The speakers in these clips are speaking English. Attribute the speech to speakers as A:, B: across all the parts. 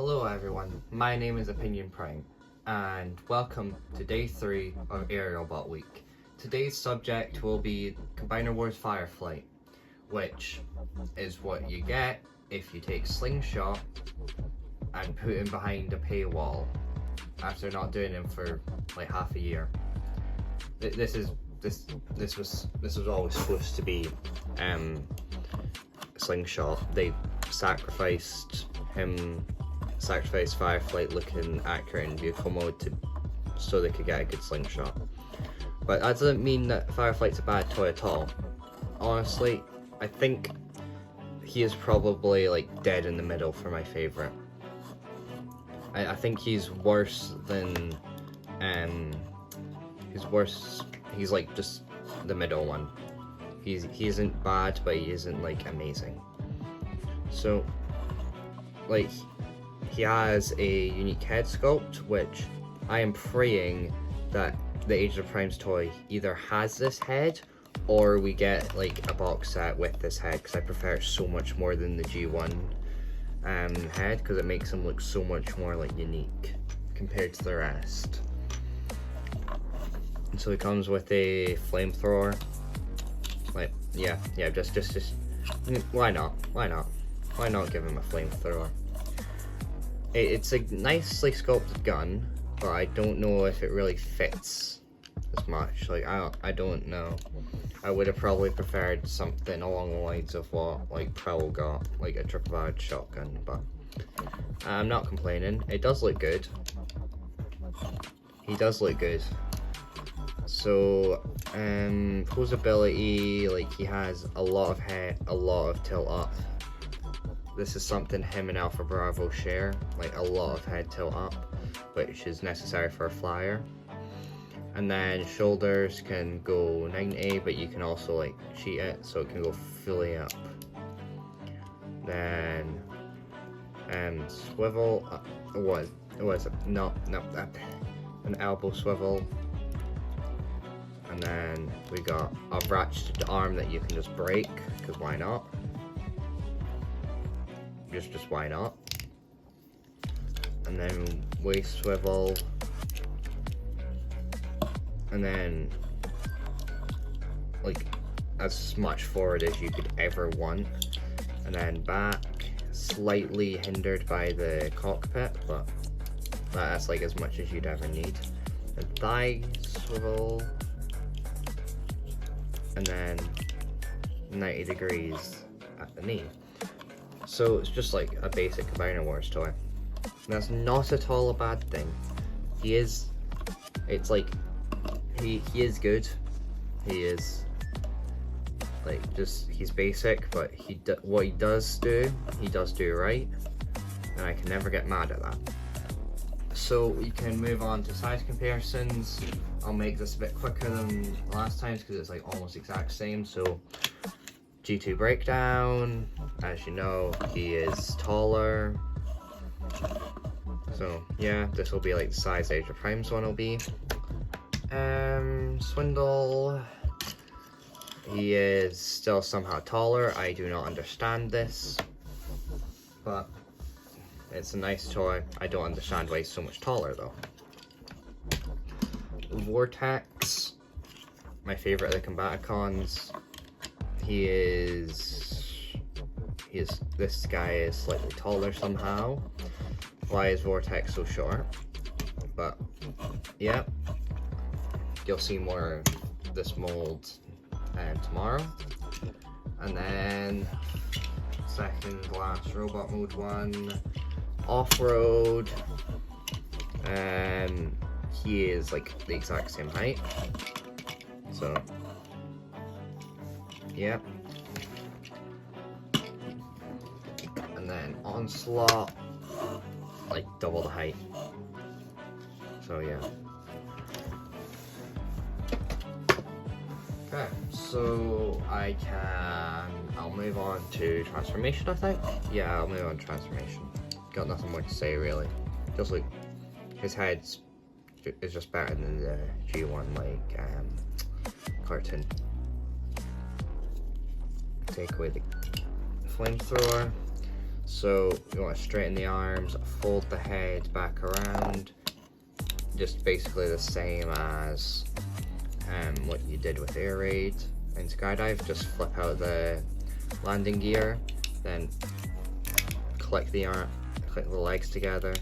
A: Hello everyone, my name is Opinion Prime, and welcome to day 3 of Aerialbot week. Today's subject will be Combiner Wars Fireflight, which is what you get if you take Slingshot and put him behind a paywall after not doing him for like half a year. This was always supposed to be Slingshot. They sacrificed Fireflight looking accurate in vehicle mode so they could get a good Slingshot. But that doesn't mean that Fireflight's a bad toy at all. Honestly, I think he is probably like dead in the middle for my favourite. I think he's worse than he's like just the middle one. He isn't bad, but he isn't like amazing. So like, he has a unique head sculpt, which I am praying that the Age of Primes toy either has this head or we get like a box set with this head, because I prefer it so much more than the G1 head, because it makes him look so much more like unique compared to the rest. And so he comes with a flamethrower. Like, yeah, just why not give him a flamethrower? It's a nicely sculpted gun, but I don't know if it really fits as much. Like, I don't know. I would have probably preferred something along the lines of what like Prowl got, like a triple-barreled shotgun, but I'm not complaining. It does look good. He does look good. So, posability, like he has a lot of head, a lot of tilt up. This is something him and Alpha Bravo share, like a lot of head tilt up, which is necessary for a flyer. And then shoulders can go 90, but you can also like cheat it, so it can go fully up. Then, swivel, an elbow swivel. And then we got a ratcheted arm that you can just break, because why not? Just why not? And then waist swivel. And then like as much forward as you could ever want. And then back, slightly hindered by the cockpit, but that's like as much as you'd ever need. And thigh swivel. And then 90 degrees at the knee. So it's just like a basic Combiner Wars toy. And that's not at all a bad thing. He is good. He is like he's basic, but what he does do right, and I can never get mad at that. So we can move on to size comparisons. I'll make this a bit quicker than last time's because it's like almost exact same. So G2 breakdown, as you know, he is taller. So yeah, this will be like the size Age of Primes one will be. Swindle, he is still somehow taller. I do not understand this, but it's a nice toy. I don't understand why he's so much taller though. Vortex, my favorite of the Combaticons. This guy is slightly taller somehow. Why is Vortex so short? But yeah, you'll see more of this mold tomorrow. And then second last robot mode one, off-road. He is like the exact same height. So yeah. And then onslaught, like double the height. So yeah. Okay, so I'll move on to transformation, I think. Yeah, I'll move on to transformation. Got nothing more to say really. Just like his head is just better than the G1 like cartoon. Take away the flamethrower. So you want to straighten the arms, fold the head back around, just basically the same as what you did with air raid and skydive. Just flip out the landing gear, then click the legs together,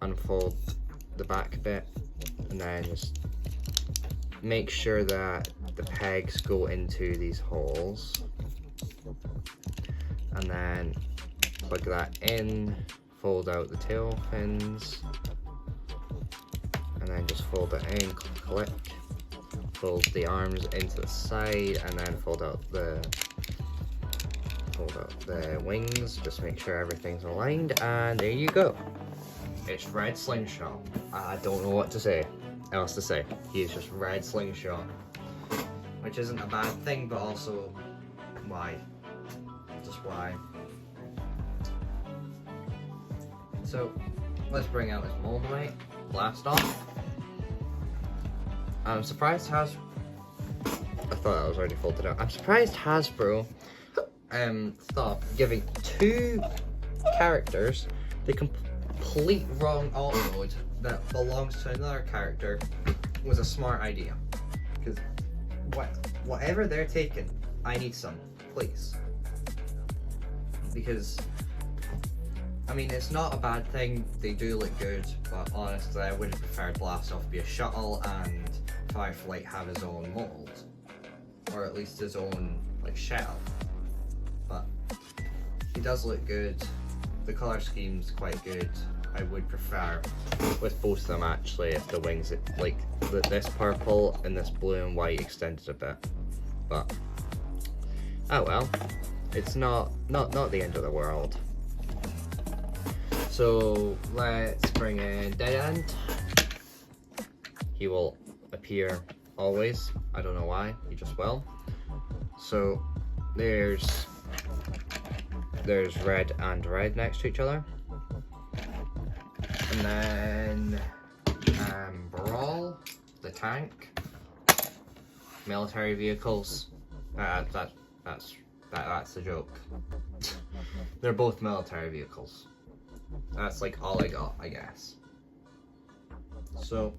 A: unfold the back bit, and then just make sure that the pegs go into these holes, and then plug that in, fold out the tail fins, and then just fold it in, click, fold the arms into the side, and then fold out the wings. Just make sure everything's aligned, and there you go. It's Red Slingshot. I don't know what else to say. He's just Red Slingshot, which isn't a bad thing, but also why? Just why? So let's bring out his mold weight. Blast off. I'm surprised I thought that was already folded out. I'm surprised Hasbro thought giving 2 characters the complete wrong auto mode that belongs to another character was a smart idea. Because whatever they're taking, I need some, please. Because I mean, it's not a bad thing, they do look good, but honestly I would have preferred Blastoff be a shuttle and Fireflight have his own mold, or at least his own like shell. But he does look good, the colour scheme's quite good. I would prefer with both of them actually if the wings, like this purple and this blue and white extended a bit, but oh well, it's not the end of the world. So let's bring in Dead End. He will appear always. I don't know why, he just will. So there's red and red next to each other. And then Brawl, the tank. Military vehicles. That's the joke. They're both military vehicles. That's like all I got, I guess. So,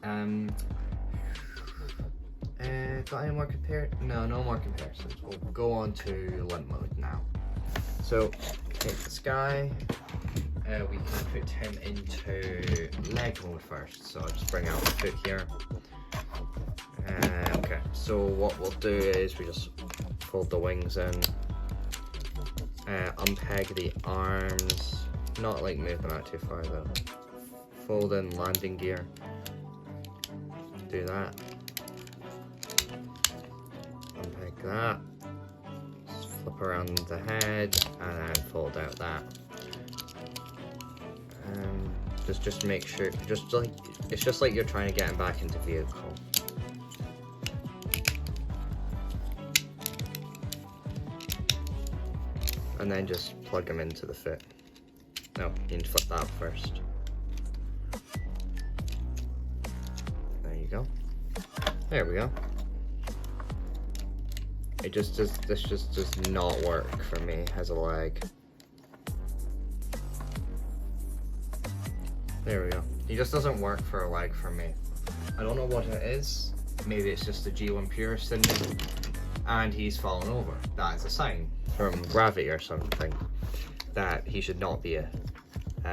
A: got any more No more comparisons. We'll go on to limp mode now. So, take this guy. We can put him into leg mode first. So I'll just bring out the foot here. Okay, so what we'll do is we just fold the wings in. Unpeg the arms, not like move them out too far though. Fold in landing gear, do that, unpeg that, just flip around the head and then fold out that. Just make sure, it's just like you're trying to get him back into vehicle. And then just plug them into the foot. No, you need to flip that up first. There you go. There we go. This just does not work for me as a leg. There we go. It just doesn't work for a leg for me. I don't know what it is. Maybe it's just the G1 Pure syndrome and he's fallen over. That is a sign from gravity or something that he should not be a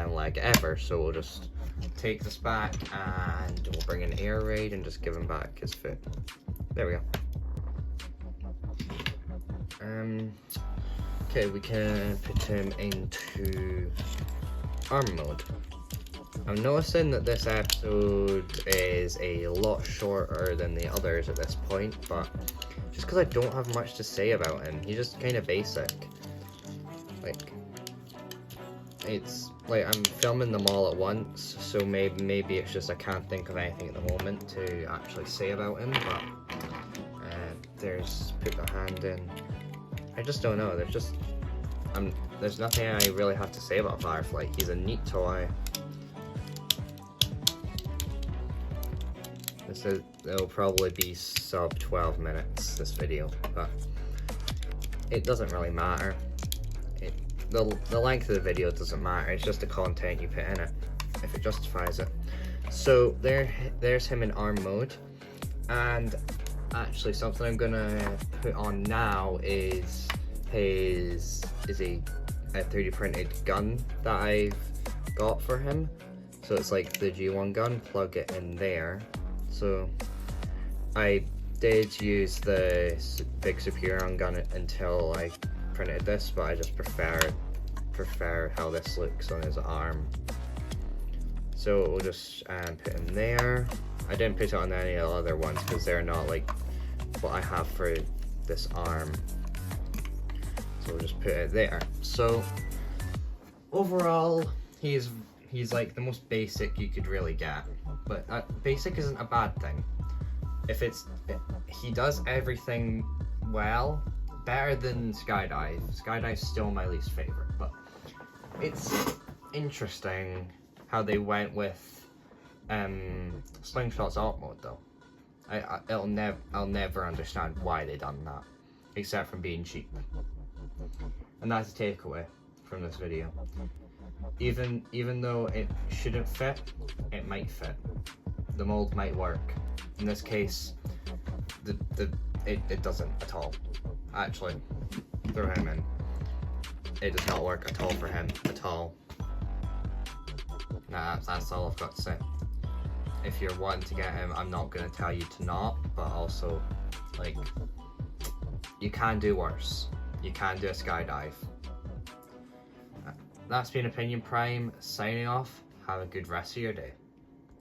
A: leg ever. So we'll just take this back and we'll bring in air raid and just give him back his foot. There we go. Okay, we can put him into arm mode. I'm noticing that this episode is a lot shorter than the others at this point, but just because I don't have much to say about him, he's just kind of basic. Like, it's like I'm filming them all at once, so maybe it's just I can't think of anything at the moment to actually say about him, but there's put the hand in. I just don't know, there's nothing I really have to say about Fireflight. He's a neat toy. It'll probably be sub 12 minutes, this video, but it doesn't really matter. the length of the video doesn't matter. It's just the content you put in it, if it justifies it. So there's him in arm mode, and actually something I'm gonna put on now is a 3D printed gun that I've got for him. So it's like the G1 gun, plug it in there. So I did use the big Superion gun until I printed this, but I just prefer how this looks on his arm. So we'll just put in there. I didn't put it on any of the other ones because they're not like what I have for this arm. So we'll just put it there. So overall, he's like the most basic you could really get, but basic isn't a bad thing. He does everything well, better than Skydive. Skydive's still my least favorite, but it's interesting how they went with Slingshot's alt mode though. I'll never understand why they done that, except from being cheap. And that's a takeaway from this video. Even though it shouldn't fit, it might fit. The mold might work. In this case, it doesn't at all. Actually, throw him in. It does not work at all for him, at all. Nah, that's all I've got to say. If you're wanting to get him, I'm not going to tell you to not, but also, like, you can do worse. You can do a skydive. That's been Opinion Prime, signing off. Have a good rest of your day.